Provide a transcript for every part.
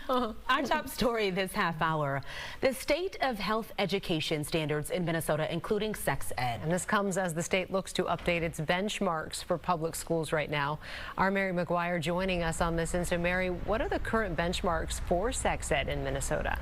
Our top story this half hour, the state of health education standards in Minnesota, including sex ed. And this comes as the state looks to update its benchmarks for public schools right now. Our Mary McGuire joining us on this. And so, Mary, what are the current benchmarks for sex ed in Minnesota?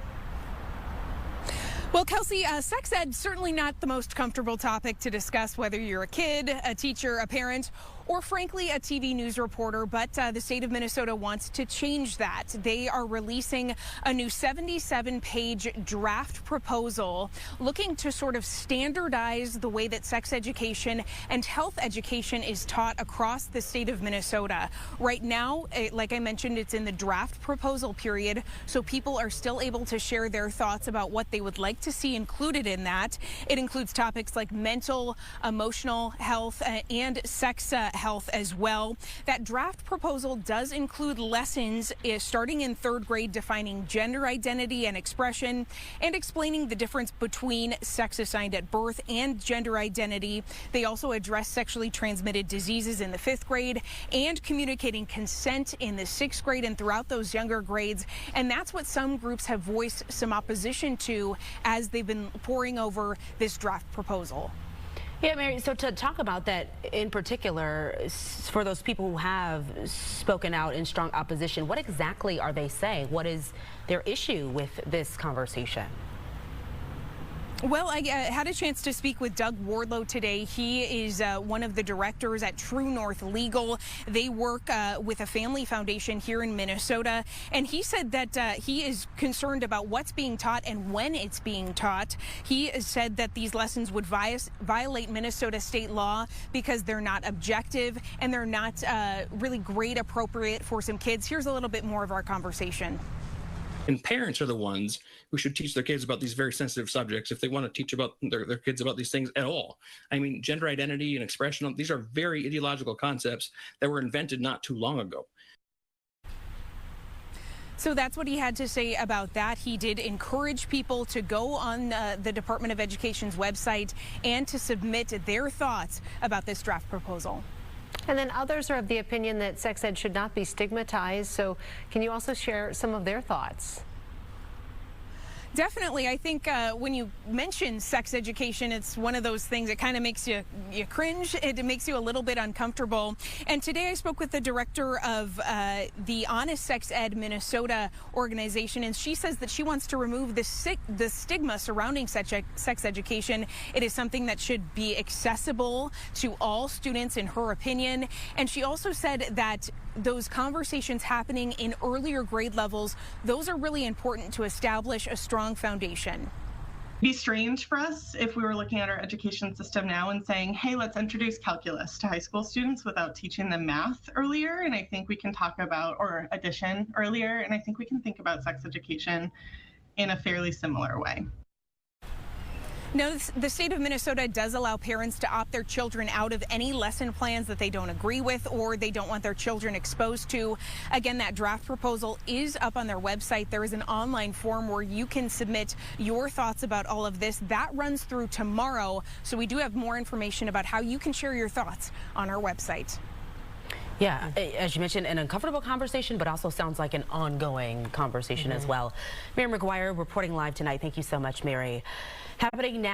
Well, Kelsey, sex ed certainly not the most comfortable topic to discuss, whether you're a kid, a teacher, a parent, or frankly, a TV news reporter. But the state of Minnesota wants to change that. They are releasing a new 77-page draft proposal looking to sort of standardize the way that sex education and health education is taught across the state of Minnesota. Right now, like I mentioned, it's in the draft proposal period, so people are still able to share their thoughts about what they would like to see included in that. It includes topics like mental, emotional health, and sex health as well. That draft proposal does include lessons starting in 3rd grade defining gender identity and expression and explaining the difference between sex assigned at birth and gender identity. They also address sexually transmitted diseases in the 5th grade and communicating consent in the 6th grade and throughout those younger grades. And that's what some groups have voiced some opposition to as they've been poring over this draft proposal. Yeah, Mary, so to talk about that in particular, for those people who have spoken out in strong opposition, what exactly are they saying? What is their issue with this conversation? Well, I had a chance to speak with Doug Wardlow today. He is one of the directors at True North Legal. They work with a family foundation here in Minnesota, and he said that he is concerned about what's being taught and when it's being taught. He said that these lessons would violate Minnesota state law because they're not objective and they're not really grade appropriate for some kids. Here's a little bit more of our conversation. And parents are the ones who should teach their kids about these very sensitive subjects if they want to teach about their kids about these things at all. I mean, gender identity and expression, these are very ideological concepts that were invented not too long ago. So that's what he had to say about that. He did encourage people to go on the Department of Education's website and to submit their thoughts about this draft proposal. And then others are of the opinion that sex ed should not be stigmatized. So can you also share some of their thoughts? Definitely. I think when you mention sex education, it's one of those things that kind of makes you cringe. It makes you a little bit uncomfortable. And today I spoke with the director of the Honest Sex Ed Minnesota organization, and she says that she wants to remove the stigma surrounding sex education. It is something that should be accessible to all students, in her opinion. And she also said that those conversations happening in earlier grade levels, those are really important to establish a strong foundation. It'd be strange for us if we were looking at our education system now and saying, hey, let's introduce calculus to high school students without teaching them math earlier. And I think we can talk about, or addition earlier, and I think we can think about sex education in a fairly similar way. No, the state of Minnesota does allow parents to opt their children out of any lesson plans that they don't agree with or they don't want their children exposed to. Again, that draft proposal is up on their website. There is an online form where you can submit your thoughts about all of this. That runs through tomorrow, so we do have more information about how you can share your thoughts on our website. Yeah, as you mentioned, an uncomfortable conversation, but also sounds like an ongoing conversation as well. Mary McGuire reporting live tonight. Thank you so much, Mary. Happening now.